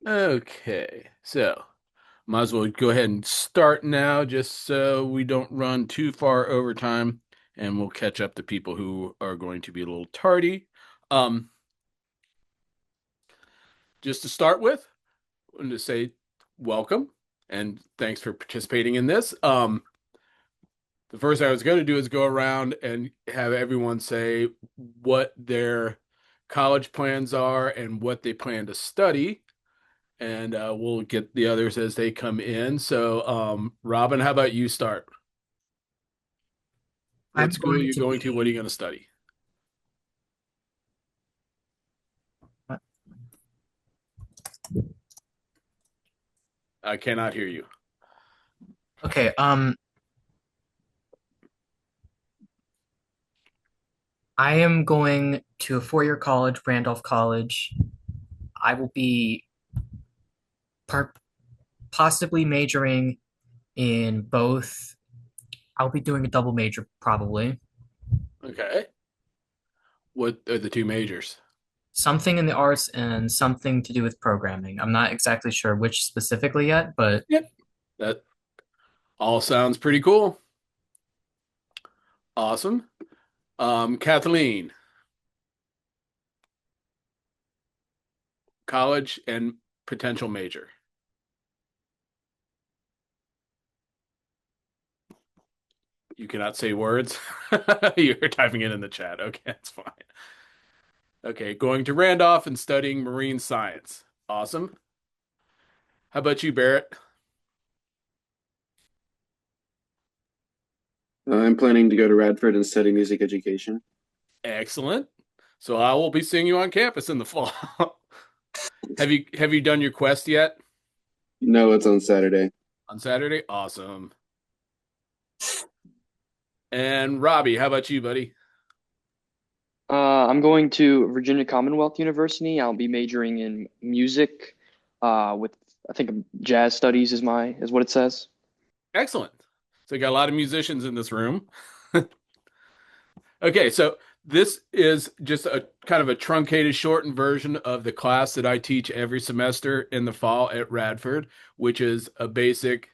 Okay, so might as well go ahead and start now, just so we don't run too far over time, and we'll catch up to people who are going to be a little tardy. Um, just to start with, I wanted to say welcome and thanks for participating in this. The first thing I was going to do is go around and have everyone say what their college plans are and what they plan to study. And we'll get the others as they come in. So, Robin, how about you start? I'm What school are going you to going to? What are be. you going to study? I cannot hear you. Okay, I am going to a four-year college, Randolph College. I will be par possibly majoring in both. I'll be doing a double major probably. Okay. What are the two majors? Something in the arts and something to do with programming. I'm not exactly sure which specifically yet, but Yep. That all sounds pretty cool. Awesome. Kathleen, college and potential major. You cannot say words. You're typing it in the chat. Okay, that's fine. Okay, going to Randolph and studying marine science. Awesome. How about you, Barrett? I'm planning to go to Radford and study music education. Excellent. So I will be seeing you on campus in the fall. Have you done your quest yet No, it's on Saturday. on Saturday? Awesome. And Robbie, how about you, buddy? I'm going to Virginia Commonwealth University. I'll be majoring in music, with I think jazz studies is what it says. Excellent. So we got a lot of musicians in this room. Okay, so this is just a kind of a truncated, shortened version of the class that I teach every semester in the fall at Radford, which is a basic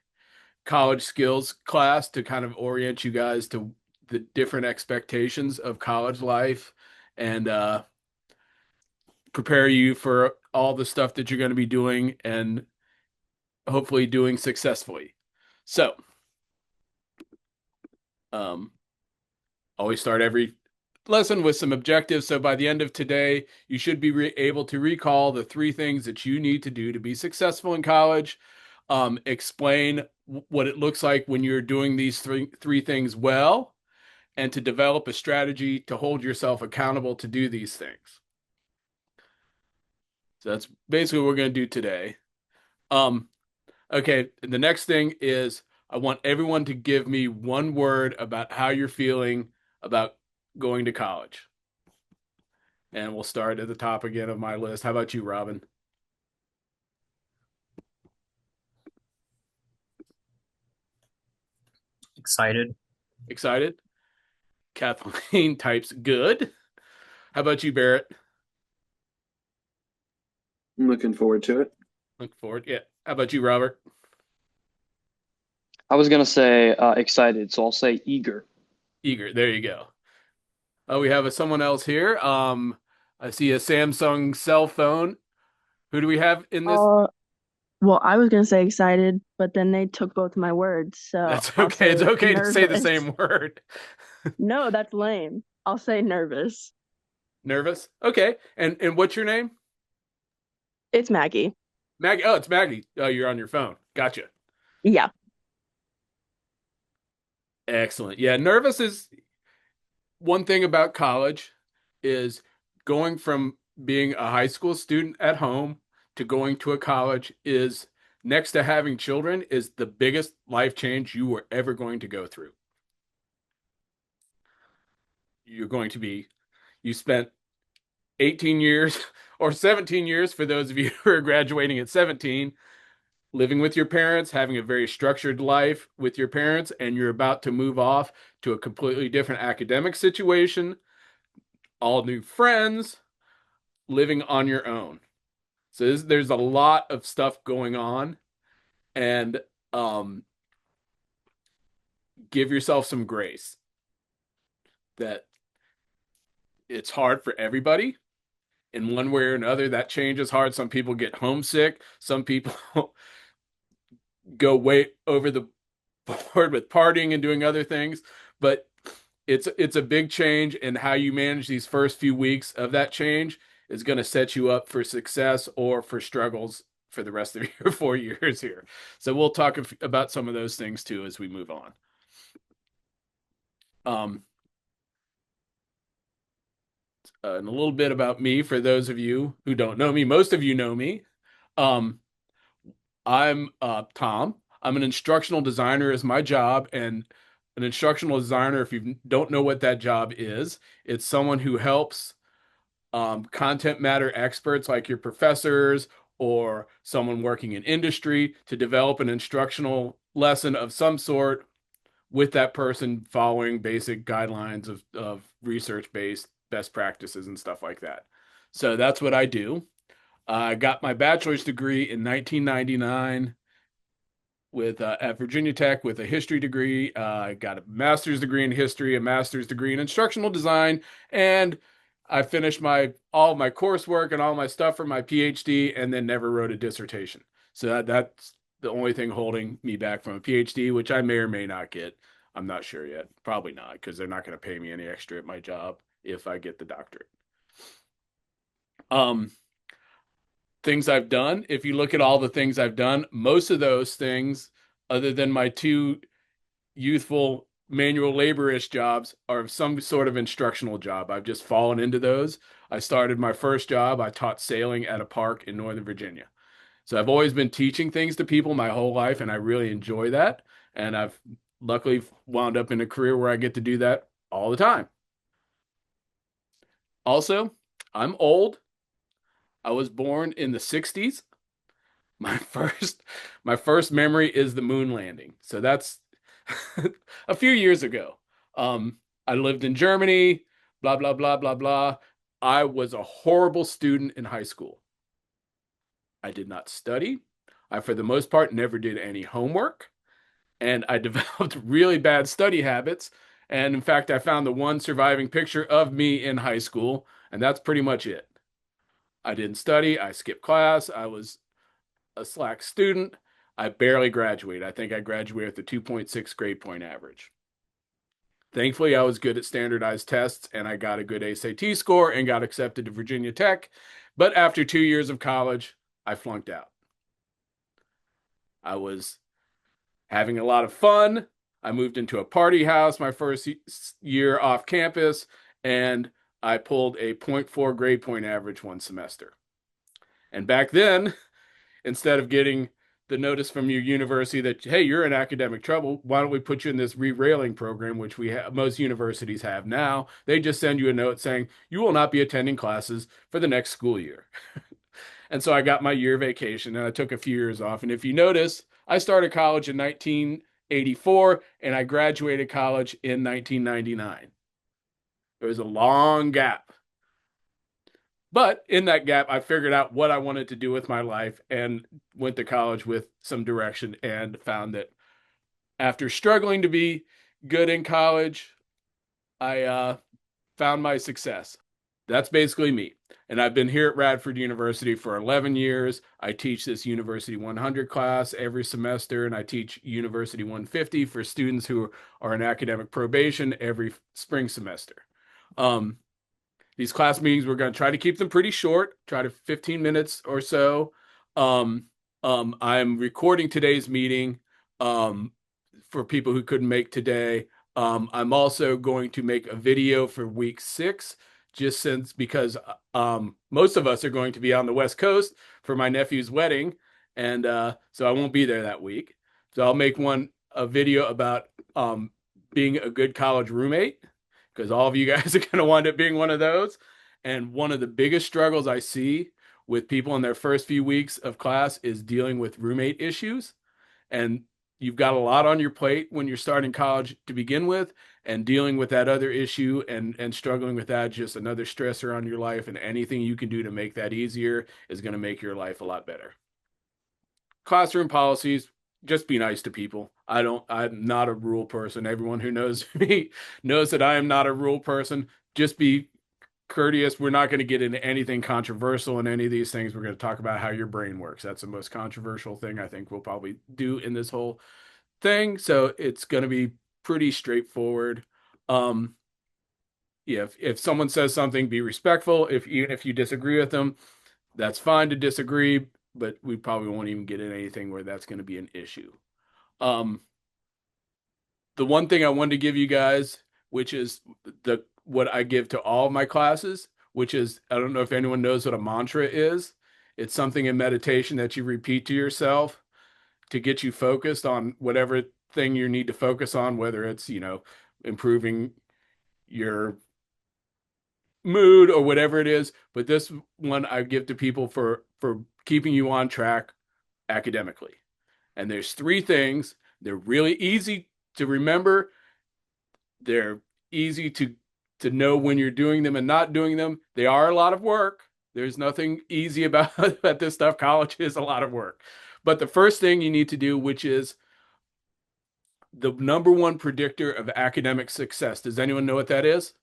college skills class to kind of orient you guys to the different expectations of college life and prepare you for all the stuff that you're going to be doing and hopefully doing successfully. So, um, always start every lesson with some objectives. So by the end of today, you should be able to recall the three things that you need to do to be successful in college. Explain what it looks like when you're doing these three things well, and to develop a strategy to hold yourself accountable to do these things. So that's basically what we're going to do today. Um, okay, the next thing is I want everyone to give me one word about how you're feeling about going to college. And we'll start at the top again of my list. How about you, Robin? excited. Excited? Kathleen types good. How about you, Barrett? I'm looking forward to it. Look forward. Yeah. How about you, Robert? I was gonna say excited, so I'll say eager. Eager. There you go. Oh, we have someone else here. I see a Samsung cell phone. Who do we have in this? Uh, well, I was gonna say excited, but then they took both my words, so That's I'll okay. It's say okay to say the nervous. same word. No, that's lame. I'll say nervous. Nervous. Okay. And what's your name? It's Maggie. Maggie. Oh, it's Maggie. Oh, you're on your phone. Gotcha. Yeah. Excellent. Yeah, nervous is one thing about college is going from being a high school student at home to going to a college is next to having children is the biggest life change you were ever going to go through. You're going to be, you spent 18 years or 17 years for those of you who are graduating at 17, living with your parents, having a very structured life with your parents, and you're about to move off to a completely different academic situation, all new friends, living on your own. So there's a lot of stuff going on, and um, give yourself some grace that it's hard for everybody in one way or another. That change is hard. Some people get homesick. Some people go way over the board with partying and doing other things. But it's a big change, and how you manage these first few weeks of that change is going to set you up for success or for struggles for the rest of your 4 years here. So we'll talk about some of those things too as we move on. Um, and a little bit about me for those of you who don't know me. Most of you know me. Um, I'm Tom. I'm an instructional designer is my job, and an instructional designer, if you don't know what that job is, it's someone who helps content matter experts like your professors or someone working in industry to develop an instructional lesson of some sort with that person following basic guidelines of research-based best practices and stuff like that. So that's what I do. I got my bachelor's degree in 1999 at Virginia Tech with a history degree. I got a master's degree in history, a master's degree in instructional design, and I finished all my coursework and all my stuff for my PhD, and then never wrote a dissertation. So that's the only thing holding me back from a PhD, which I may or may not get. I'm not sure yet. Probably not, because they're not going to pay me any extra at my job if I get the doctorate. Um, Things I've done. If you look at all the things I've done, most of those things, other than my two youthful manual laborish jobs, are some sort of instructional job. I've just fallen into those. I started my first job. I taught sailing at a park in Northern Virginia. So I've always been teaching things to people my whole life, and I really enjoy that. And I've luckily wound up in a career where I get to do that all the time. Also, I'm old. I was born in the 60s. My first my first memory is the moon landing. So that's a few years ago. I lived in Germany, blah blah blah blah blah. I was a horrible student in high school. I did not study. I, for the most part, never did any homework, and I developed really bad study habits. And in fact, I found the one surviving picture of me in high school, and that's pretty much it. I didn't study. I skipped class. I was a slack student. I barely graduated. I think I graduated with a 2.6 grade point average. Thankfully, I was good at standardized tests, and I got a good SAT score and got accepted to Virginia Tech. But after 2 years of college, I flunked out. I was having a lot of fun. I moved into a party house my first year off campus, and I pulled a 0.4 grade point average one semester. And back then, instead of getting the notice from your university that, hey, you're in academic trouble, why don't we put you in this re-railing program, which most universities have now? They just send you a note saying you will not be attending classes for the next school year. And so I got my year vacation, and I took a few years off. And if you notice, I started college in 1984 and I graduated college in 1999. There was a long gap. But in that gap, I figured out what I wanted to do with my life and went to college with some direction, and found that after struggling to be good in college, I found my success. That's basically me. And I've been here at Radford University for 11 years. I teach this University 100 class every semester, and I teach University 150 for students who are in academic probation every spring semester. These class meetings, we're going to try to keep them pretty short, try to 15 minutes or so. I'm recording today's meeting for people who couldn't make today. I'm also going to make a video for week 6, because most of us are going to be on the West Coast for my nephew's wedding, and so I won't be there that week. So I'll make a video about being a good college roommate, because all of you guys are going to wind up being one of those. And one of the biggest struggles I see with people in their first few weeks of class is dealing with roommate issues. And you've got a lot on your plate when you're starting college to begin with. and dealing with that other issue and struggling with that, just another stressor on your life, and anything you can do to make that easier is going to make your life a lot better. Classroom policies, just be nice to people. I'm not a rule person. Everyone who knows me knows that I am not a rule person. Just be courteous. We're not going to get into anything controversial in any of these things. We're going to talk about how your brain works. That's the most controversial thing I think we'll probably do in this whole thing. So it's going to be pretty straightforward. Um, yeah, if someone says something, be respectful. Even if you disagree with them, that's fine to disagree, but we probably won't even get in anything where that's going to be an issue. Um, the one thing I wanted to give you guys, which is the what I give to all of my classes, which is, I don't know if anyone knows what a mantra is. It's something in meditation that you repeat to yourself to get you focused on whatever thing you need to focus on, whether it's, improving your mood or whatever it is. But this one I give to people for keeping you on track academically. And there's three things. They're really easy to remember. They're easy to know when you're doing them and not doing them. They are a lot of work. There's nothing easy about this stuff. College is a lot of work. But the first thing you need to do, which is the number one predictor of academic success. Does anyone know what that is?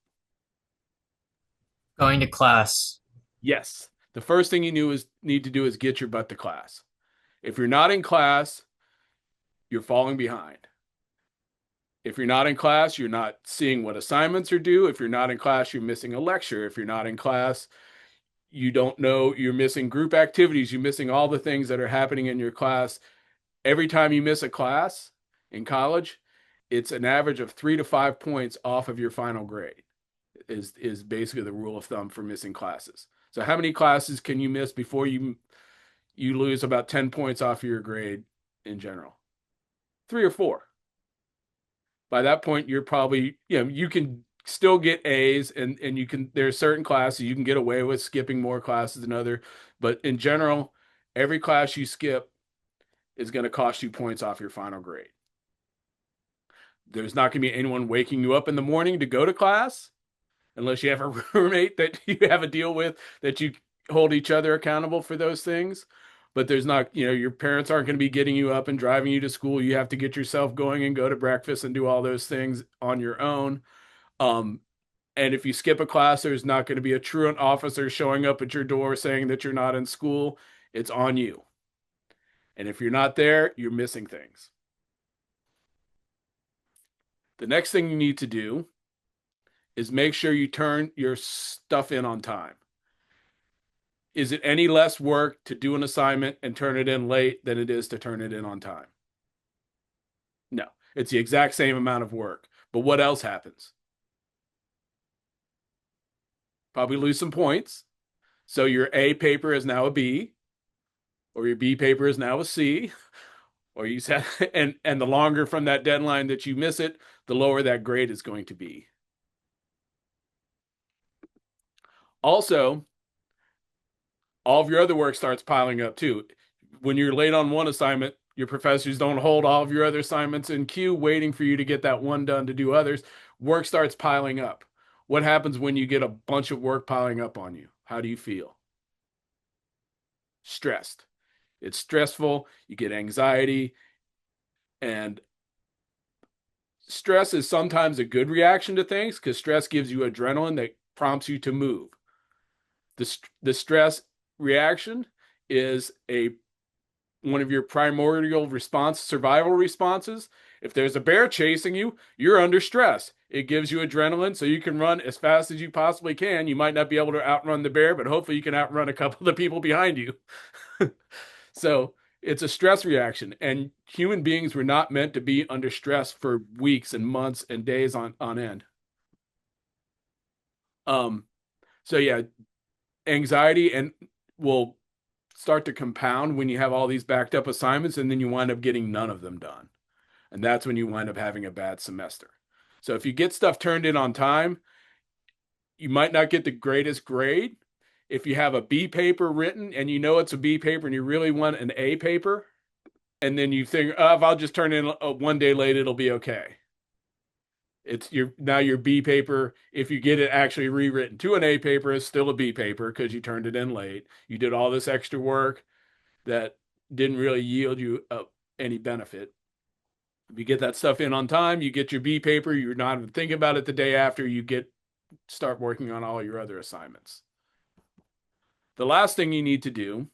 Going to class. Yes. The first thing need to do is get your butt to class. If you're not in class, you're falling behind. If you're not in class, you're not seeing what assignments are due. If you're not in class, you're missing a lecture. If you're not in class, you don't know, you're missing group activities. You're missing all the things that are happening in your class. Every time you miss a class in college, it's an average of 3 to 5 points off of your final grade is basically the rule of thumb for missing classes. So how many classes can you miss before you lose about 10 points off of your grade in general? 3 or 4. By that point, you're probably, you can still get A's and there's certain classes you can get away with skipping more classes than other, but in general, every class you skip is going to cost you points off your final grade. There's not going to be anyone waking you up in the morning to go to class unless you have a roommate that you have a deal with, that you hold each other accountable for those things. But there's not, your parents aren't going to be getting you up and driving you to school. You have to get yourself going and go to breakfast and do all those things on your own. And if you skip a class, there's not going to be a truant officer showing up at your door saying that you're not in school. It's on you. And if you're not there, you're missing things. The next thing you need to do is make sure you turn your stuff in on time. Is it any less work to do an assignment and turn it in late than it is to turn it in on time? No, it's the exact same amount of work. But what else happens? Probably lose some points. So your A paper is now a B, or your B paper is now a C, or you said, and the longer from that deadline that you miss it, the lower that grade is going to be. Also, all of your other work starts piling up too. When you're late on one assignment, your professors don't hold all of your other assignments in queue waiting for you to get that one done to do others. Work starts piling up. What happens when you get a bunch of work piling up on you? How do you feel? Stressed. It's stressful. You get anxiety. And stress is sometimes a good reaction to things because stress gives you adrenaline that prompts you to move. The stress reaction is one of your primordial survival responses. If there's a bear chasing you, you're under stress. It gives you adrenaline so you can run as fast as you possibly can. You might not be able to outrun the bear, but hopefully you can outrun a couple of the people behind you. So it's a stress reaction, and human beings were not meant to be under stress for weeks and months and days on end. So yeah, anxiety and will start to compound when you have all these backed up assignments, and then you wind up getting none of them done. And that's when you wind up having a bad semester. So if you get stuff turned in on time, you might not get the greatest grade. If you have a B paper written and you know it's a B paper and you really want an A paper, and then you think, oh, if I'll just turn in one day late, it'll be okay. It's your B paper. If you get it actually rewritten to an A paper, it's still a B paper because you turned it in late. You did all this extra work that didn't really yield you any benefit. If you get that stuff in on time, you get your B paper. You're not even thinking about it the day after. You start working on all your other assignments. The last thing you need to do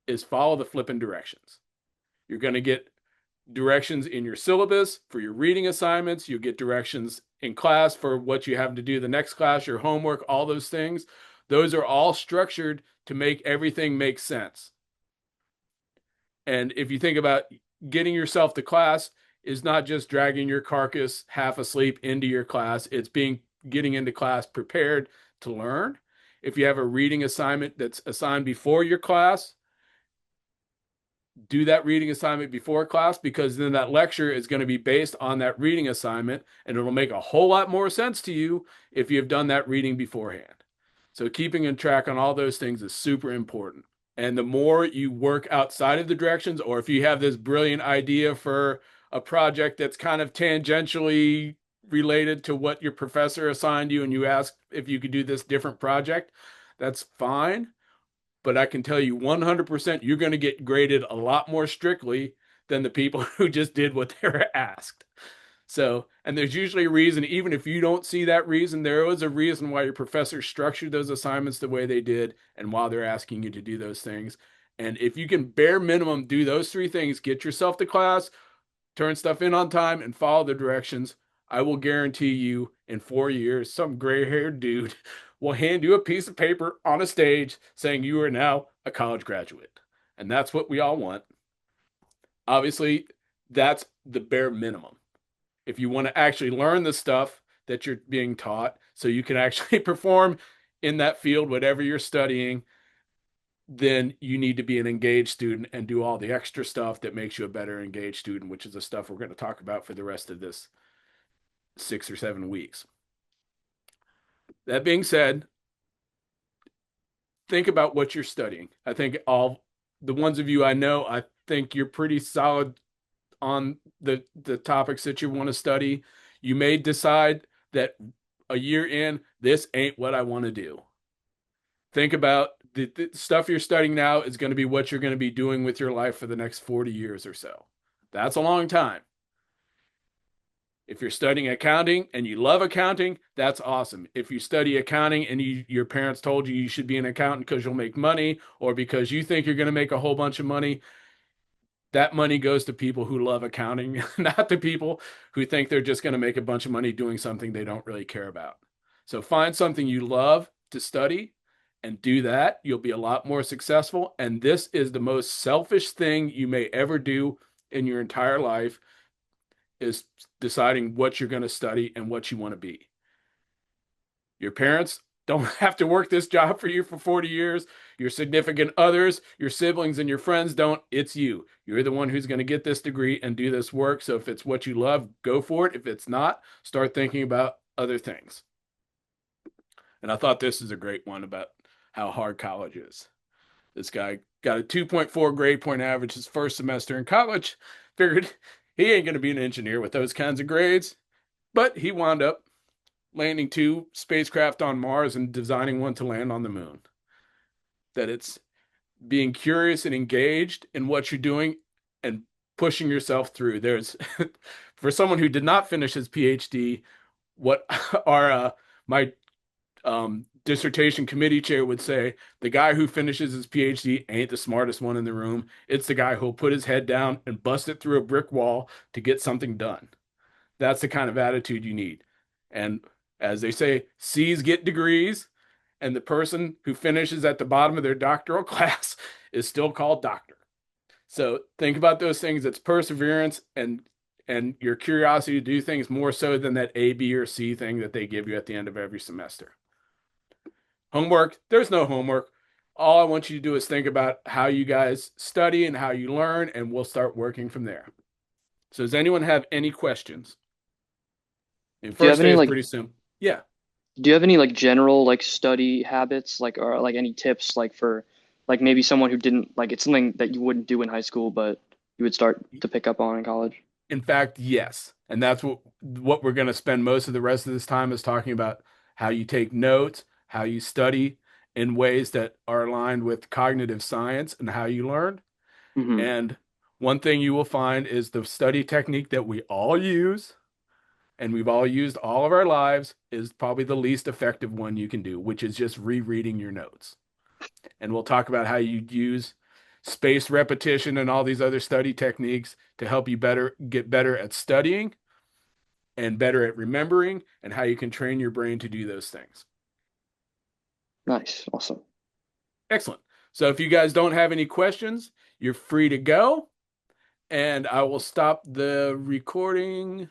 is follow the flipping directions. You're going to get directions in your syllabus for your reading assignments. You get directions in class for what you have to do the next class, your homework, all those things. Those are all structured to make everything make sense. And if you think about getting yourself to class, is not just dragging your carcass half asleep into your class. It's getting into class prepared to learn. If you have a reading assignment that's assigned before your class, do that reading assignment before class, because then that lecture is going to be based on that reading assignment, and it'll make a whole lot more sense to you if you've done that reading beforehand. So keeping in track on all those things is super important. And the more you work outside of the directions, or if you have this brilliant idea for a project that's kind of tangentially related to what your professor assigned you, and you ask if you could do this different project, that's fine. But I can tell you 100% you're going to get graded a lot more strictly than the people who just did what they were asked. So, and there's usually a reason, even if you don't see that reason, there was a reason why your professor structured those assignments the way they did and why they're asking you to do those things. And if you can bare minimum do those three things, get yourself to class, turn stuff in on time, and follow the directions, I will guarantee you in 4 years, some gray haired dude will hand you a piece of paper on a stage saying you are now a college graduate. And that's what we all want. Obviously, that's the bare minimum. If you want to actually learn the stuff that you're being taught so you can actually perform in that field, whatever you're studying, then you need to be an engaged student and do all the extra stuff that makes you a better engaged student, which is the stuff we're going to talk about for the rest of this 6 or 7 weeks. That being said, think about what you're studying. I think all the ones of you I know, I think you're pretty solid on the topics that you want to study. You may decide that a year in, this ain't what I want to do. Think about the stuff you're studying now is going to be what you're going to be doing with your life for the next 40 years or so. That's a long time. If you're studying accounting and you love accounting, that's awesome. If you study accounting and your parents told you should be an accountant because you'll make money or because you think you're going to make a whole bunch of money, that money goes to people who love accounting, not to people who think they're just going to make a bunch of money doing something they don't really care about. So find something you love to study and do that. You'll be a lot more successful. And this is the most selfish thing you may ever do in your entire life, is deciding what you're going to study and what you want to be. Your parents don't have to work this job for you for 40 years. Your significant others, your siblings, and your friends don't. It's you. You're the one who's going to get this degree and do this work. So if it's what you love, go for it. If it's not, start thinking about other things. And I thought this is a great one about how hard college is. This guy got a 2.4 grade point average his first semester in college. Figured he ain't going to be an engineer with those kinds of grades. But he wound up landing 2 spacecraft on Mars and designing one to land on the moon. That it's being curious and engaged in what you're doing and pushing yourself through. There's, for someone who did not finish his PhD, what my dissertation committee chair would say, the guy who finishes his PhD ain't the smartest one in the room. It's the guy who'll put his head down and bust it through a brick wall to get something done. That's the kind of attitude you need. And as they say, C's get degrees, and the person who finishes at the bottom of their doctoral class is still called doctor. So think about those things. It's perseverance and your curiosity to do things more so than that A, B, or C thing that they give you at the end of every semester. Homework, there's no homework. All I want you to do is think about how you guys study and how you learn, and we'll start working from there. So does anyone have any questions? And Do you have first day any is like pretty simple. Yeah. do you have any like general like study habits like or like any tips like for like maybe someone who didn't like it's something that you wouldn't do in high school but you would start to pick up on in college? In fact, yes. And that's what we're going to spend most of the rest of this time is talking about how you take notes, how you study in ways that are aligned with cognitive science and how you learn. Hmm. And one thing you will find is the study technique that we all use and we've all used all of our lives is probably the least effective one you can do, which is just rereading your notes. And we'll talk about how you use spaced repetition and all these other study techniques to help you get better at studying and better at remembering and how you can train your brain to do those things. Nice. Awesome. Excellent. So if you guys don't have any questions, you're free to go. And I will stop the recording